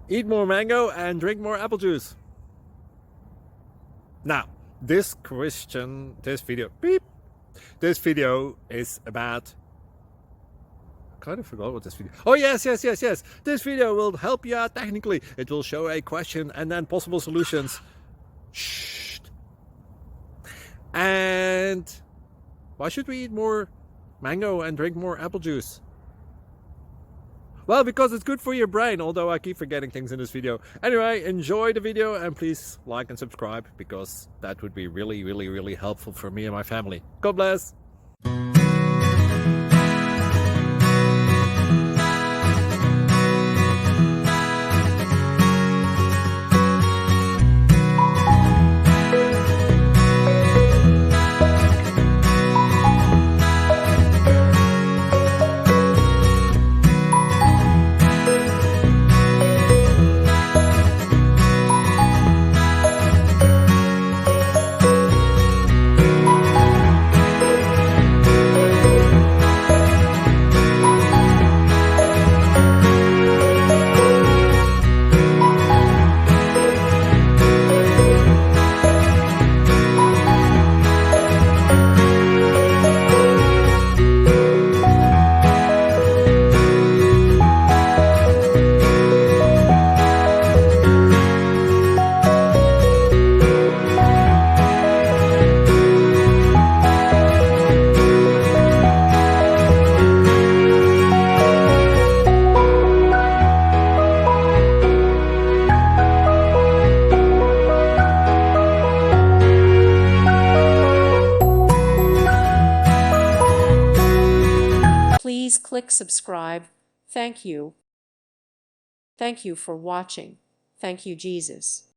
Eat more mango and drink more apple juice. Now, this video is about, I kind of forgot what this video. Oh yes. This video will help you out technically. It will show a question and then possible solutions. Shh. And why should we eat more mango and drink more apple juice? Well, because it's good for your brain, although I keep forgetting things in this video. Anyway, enjoy the video and please like and subscribe, because that would be really helpful for me and my family. God bless! Please click subscribe. Thank you. Thank you for watching. Thank you, Jesus.